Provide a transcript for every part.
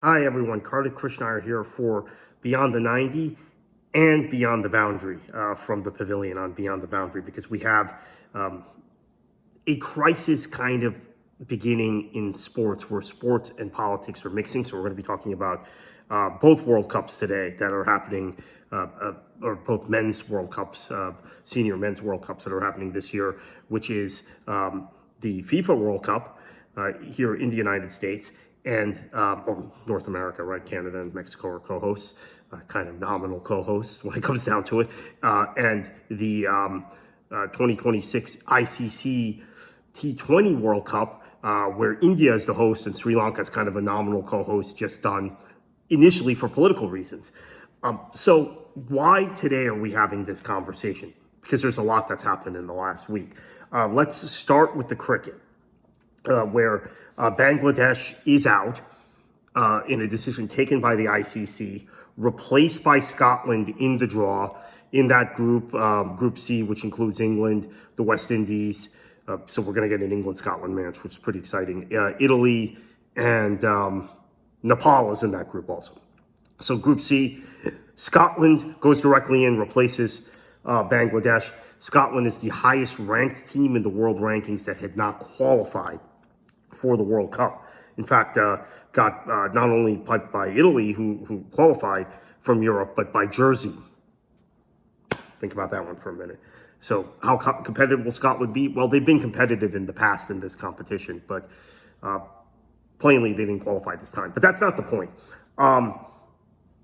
Hi, everyone. Kartik Krishnaiyer here for Beyond the 90 and Beyond the Boundary from the Pavilion on Beyond the Boundary, because we have a crisis kind of beginning in sports where sports and politics are mixing. So we're going to be talking about both World Cups today that are happening, or both men's World Cups, senior men's World Cups that are happening this year, which is the FIFA World Cup here in the United States and or North America, right? Canada and Mexico are co-hosts, kind of nominal co-hosts when it comes down to it, and the 2026 ICC T20 World Cup, where India is the host and Sri Lanka is kind of a nominal co-host, just done initially for political reasons. So why today are we having this conversation? Because there's a lot that's happened in the last week. Let's start with the cricket, where Bangladesh is out in a decision taken by the ICC, replaced by Scotland in the draw in that group, Group C, which includes England, the West Indies. So we're going to get an England-Scotland match, which is pretty exciting. Italy and Nepal is in that group also. So Group C, Scotland goes directly in, replaces Bangladesh. Scotland is the highest ranked team in the world rankings that had not qualified for the World Cup. In fact, got not only by Italy, who qualified from Europe, but by Jersey. Think about that one for a minute. So how competitive will Scotland be? Well, they've been competitive in the past in this competition, but plainly they didn't qualify this time. But that's not the point.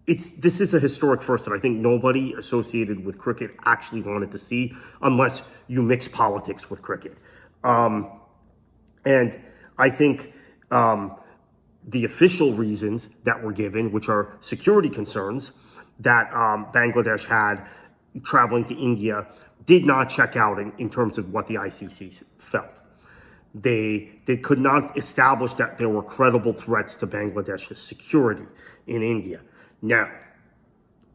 This is a historic first that I think nobody associated with cricket actually wanted to see, unless you mix politics with cricket. And I think the official reasons that were given, which are security concerns that Bangladesh had traveling to India, did not check out in terms of what the ICC felt. They could not establish that there were credible threats to Bangladesh's security in India. Now,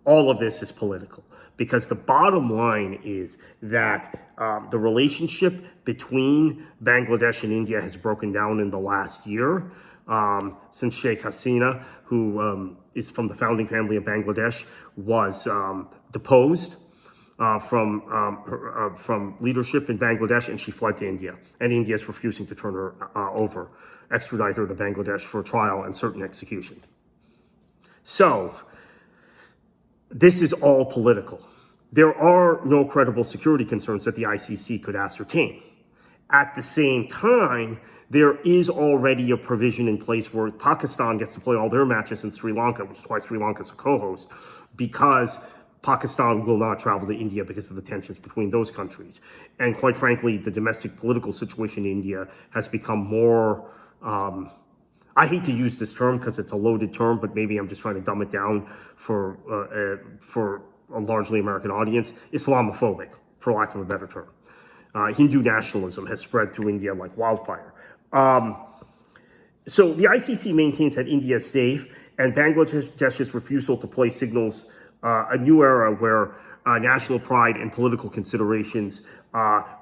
all of this is political, because the bottom line is that the relationship between Bangladesh and India has broken down in the last year, since Sheikh Hasina, who is from the founding family of Bangladesh, was deposed from leadership in Bangladesh, and she fled to India. And India is refusing to turn her extradite her to Bangladesh for trial and certain execution. So, this is all political. There are no credible security concerns that the ICC could ascertain. At the same time, there is already a provision in place where Pakistan gets to play all their matches in Sri Lanka, which is why Sri Lanka is a co-host, because Pakistan will not travel to India because of the tensions between those countries. And quite frankly, the domestic political situation in India has become more, I hate to use this term because it's a loaded term, but maybe I'm just trying to dumb it down for a largely American audience, Islamophobic, for lack of a better term. Hindu nationalism has spread through India like wildfire. So the ICC maintains that India is safe, and Bangladesh's refusal to play signals a new era where national pride and political considerations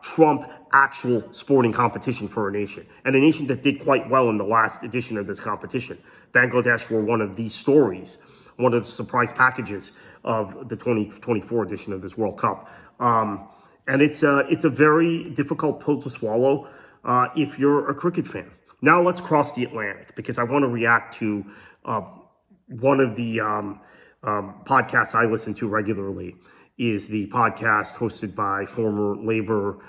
trump actual sporting competition for a nation, and a nation that did quite well in the last edition of this competition. Bangladesh were one of these stories, one of the surprise packages of the 2024 edition of this World Cup. And it's a very difficult pill to swallow if you're a cricket fan. Now let's cross the Atlantic, because I want to react to one of the podcasts I listen to regularly is the podcast hosted by former Labour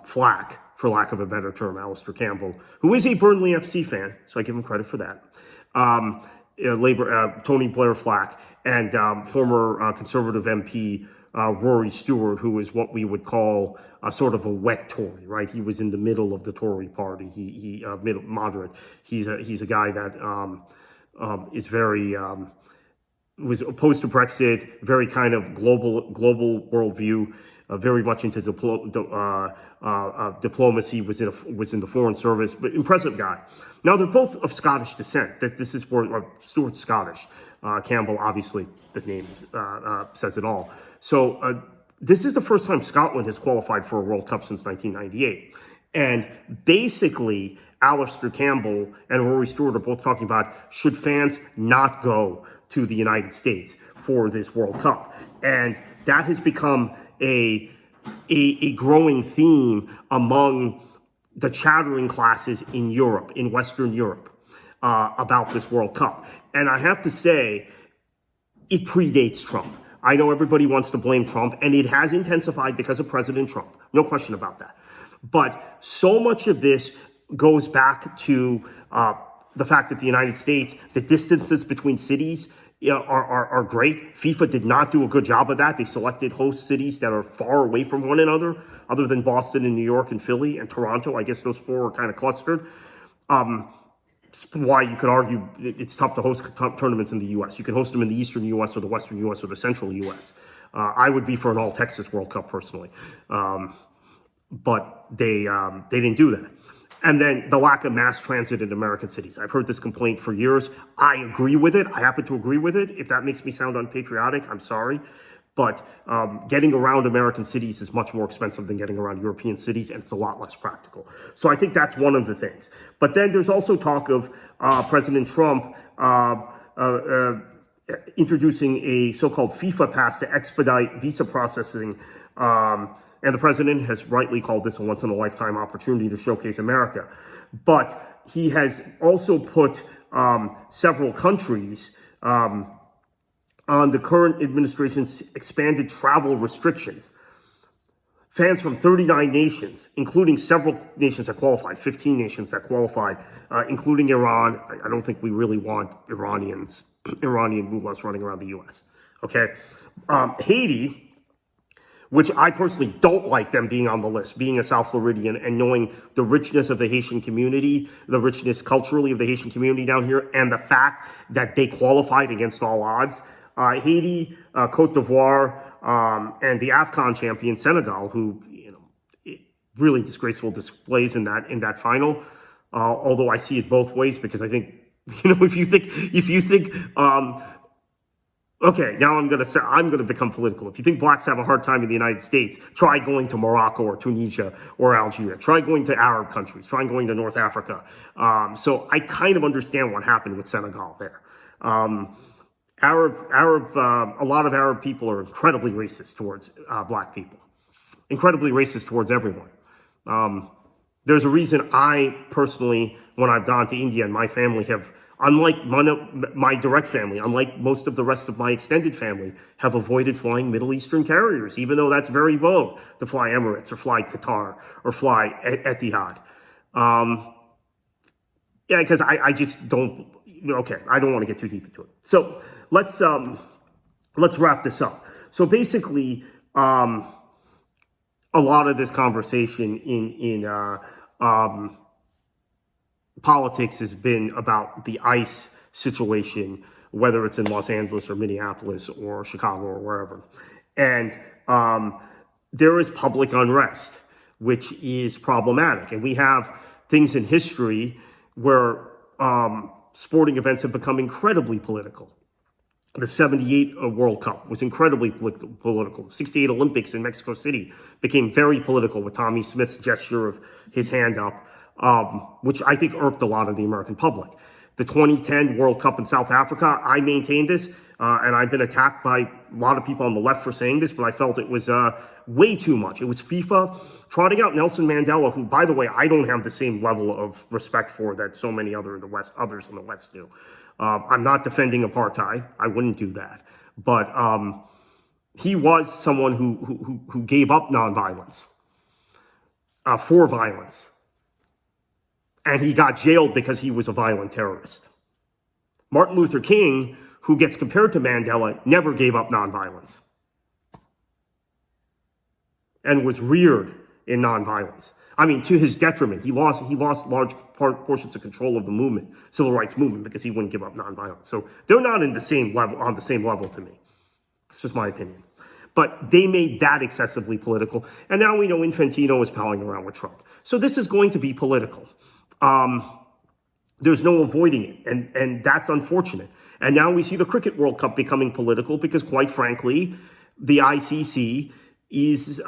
flack, for lack of a better term, Alistair Campbell, who is a Burnley FC fan, so I give him credit for that. Labour, Tony Blair flack, and former Conservative MP Rory Stewart, who is what we would call sort of a wet Tory, right? He was in the middle of the Tory party. He moderate. He's a guy that is very was opposed to Brexit, very kind of global worldview, very much into diplomacy, was in the foreign service, but impressive guy. Now they're both of Scottish descent. This is where Stewart's Scottish. Campbell, obviously, the name says it all. So this is the first time Scotland has qualified for a World Cup since 1998. And basically, Alistair Campbell and Rory Stewart are both talking about, should fans not go to the United States for this World Cup? And that has become a growing theme among the chattering classes in Europe, in Western Europe, about this World Cup. And I have to say, it predates Trump. I know everybody wants to blame Trump, and it has intensified because of President Trump. No question about that. But so much of this goes back to the fact that the United States, the distances between cities are great. FIFA did not do a good job of that. They selected host cities that are far away from one another, other than Boston and New York and Philly and Toronto. I guess those four are kind of clustered. Why you could argue it's tough to host tournaments in the U.S. You can host them in the Eastern U.S. or the Western U.S. or the Central U.S. I would be for an all-Texas World Cup personally. But they didn't do that. And then the lack of mass transit in American cities. I've heard this complaint for years. I agree with it. I happen to agree with it. If that makes me sound unpatriotic, I'm sorry. But getting around American cities is much more expensive than getting around European cities, and it's a lot less practical. So I think that's one of the things. But then there's also talk of President Trump introducing a so-called FIFA pass to expedite visa processing. And the president has rightly called this a once-in-a-lifetime opportunity to showcase America. But he has also put several countries on the current administration's expanded travel restrictions. Fans from 39 nations, including several nations that qualified, 15 nations that qualified, including Iran. I don't think we really want Iranian mullahs running around the U.S. Okay, Haiti, which I personally don't like them being on the list, being a South Floridian and knowing the richness of the Haitian community, the richness culturally of the Haitian community down here, and the fact that they qualified against all odds. Haiti, Cote d'Ivoire, and the AFCON champion Senegal, who really disgraceful displays in that final. Although I see it both ways, because I think if you think. Okay, now I'm gonna become political. If you think blacks have a hard time in the United States, try going to Morocco or Tunisia or Algeria. Try going to Arab countries. Try going to North Africa. So I kind of understand what happened with Senegal there. A lot of Arab people are incredibly racist towards black people. Incredibly racist towards everyone. There's a reason I personally, when I've gone to India and my family have, unlike my direct family, unlike most of the rest of my extended family, have avoided flying Middle Eastern carriers, even though that's very vogue to fly Emirates or fly Qatar or fly Etihad. Yeah, because I just don't. Okay, I don't want to get too deep into it. So let's wrap this up. So basically, a lot of this conversation in politics has been about the ICE situation, whether it's in Los Angeles or Minneapolis or Chicago or wherever. And there is public unrest, which is problematic. And we have things in history where sporting events have become incredibly political. The 78 World Cup was incredibly political. The 68 Olympics in Mexico City became very political with Tommy Smith's gesture of his hand up, which I think irked a lot of the American public. The 2010 World Cup in South Africa, I maintained this, and I've been attacked by a lot of people on the left for saying this, but I felt it was way too much. It was FIFA trotting out Nelson Mandela, who, by the way, I don't have the same level of respect for that so many others in the West do. I'm not defending apartheid. I wouldn't do that. But he was someone who gave up nonviolence for violence. And he got jailed because he was a violent terrorist. Martin Luther King, who gets compared to Mandela, never gave up nonviolence and was reared in nonviolence. I mean, to his detriment, he lost large portions of control of the movement, civil rights movement, because he wouldn't give up nonviolence. So they're not on the same level to me. It's just my opinion. But they made that excessively political. And now we know Infantino is palling around with Trump. So this is going to be political. There's no avoiding it. And that's unfortunate. And now we see the Cricket World Cup becoming political because, quite frankly, the ICC is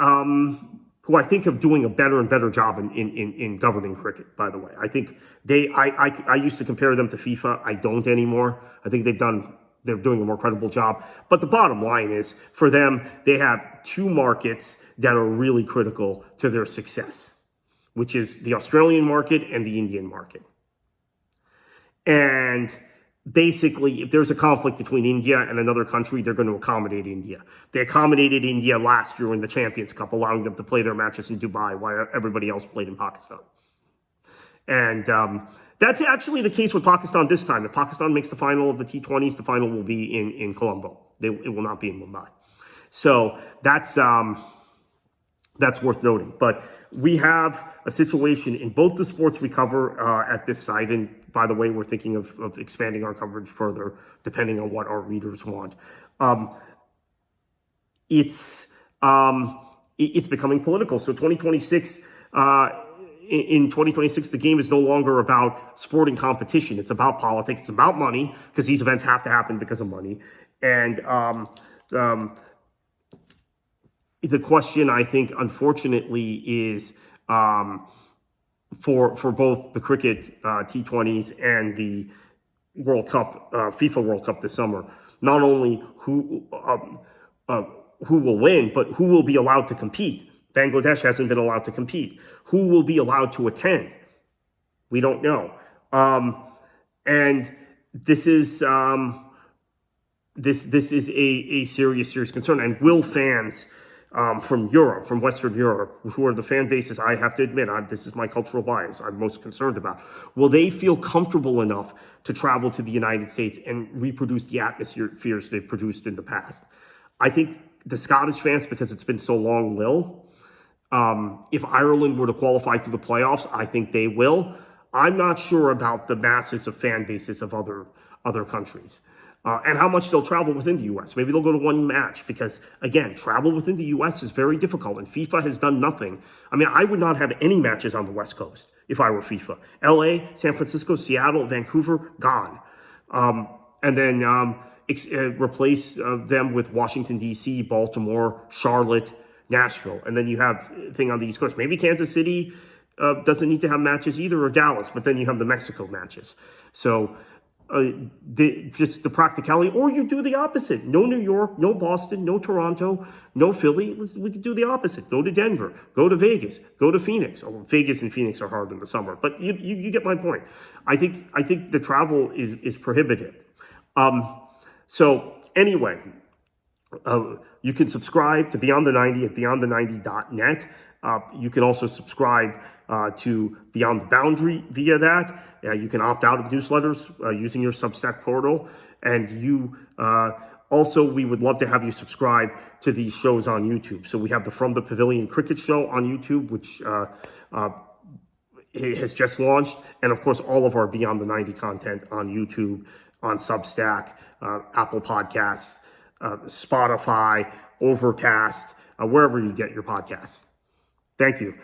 who I think are doing a better and better job in governing cricket, by the way. I think I used to compare them to FIFA. I don't anymore. I think they're doing a more credible job. But the bottom line is, for them, they have two markets that are really critical to their success, which is the Australian market and the Indian market. And basically, if there's a conflict between India and another country, they're going to accommodate India. They accommodated India last year in the Champions Cup, allowing them to play their matches in Dubai while everybody else played in Pakistan. And that's actually the case with Pakistan this time. If Pakistan makes the final of the T20s, the final will be in Colombo. It will not be in Mumbai. So that's worth noting. But we have a situation in both the sports we cover at this site, and by the way, we're thinking of expanding our coverage further, depending on what our readers want. It's becoming political. So 2026, in 2026, the game is no longer about sporting competition. It's about politics. It's about money, because these events have to happen because of money. And the question, I think, unfortunately, is for both the cricket T20s and the World Cup, FIFA World Cup this summer, not only who will win, but who will be allowed to compete. Bangladesh hasn't been allowed to compete. Who will be allowed to attend? We don't know. And this is this is a serious concern. And will fans from Europe, from Western Europe, who are the fan bases, I have to admit, this is my cultural bias, I'm most concerned about, will they feel comfortable enough to travel to the United States and reproduce the atmospheres they've produced in the past? I think the Scottish fans, because it's been so long, will. If Ireland were to qualify through the playoffs, I think they will. I'm not sure about the masses of fan bases of other countries. And how much they'll travel within the U.S. Maybe they'll go to one match because, again, travel within the U.S. is very difficult, and FIFA has done nothing. I mean, I would not have any matches on the West Coast if I were FIFA. L.A., San Francisco, Seattle, Vancouver, gone. And then replace them with Washington, D.C., Baltimore, Charlotte, Nashville. And then you have a thing on the East Coast. Maybe Kansas City doesn't need to have matches either, or Dallas, but then you have the Mexico matches. So just the practicality, or you do the opposite. No New York, no Boston, no Toronto, no Philly. We could do the opposite. Go to Denver, go to Vegas, go to Phoenix. Oh, Vegas and Phoenix are hard in the summer, but you get my point. I think the travel is prohibitive. So anyway, you can subscribe to Beyond the 90 at beyondthe90.net. You can also subscribe to Beyond the Boundary via that. You can opt out of newsletters using your Substack portal. And you also, we would love to have you subscribe to these shows on YouTube. So we have the From the Pavilion Cricket Show on YouTube, which has just launched. And of course, all of our Beyond the 90 content on YouTube, on Substack, Apple Podcasts, Spotify, Overcast, wherever you get your podcasts. Thank you.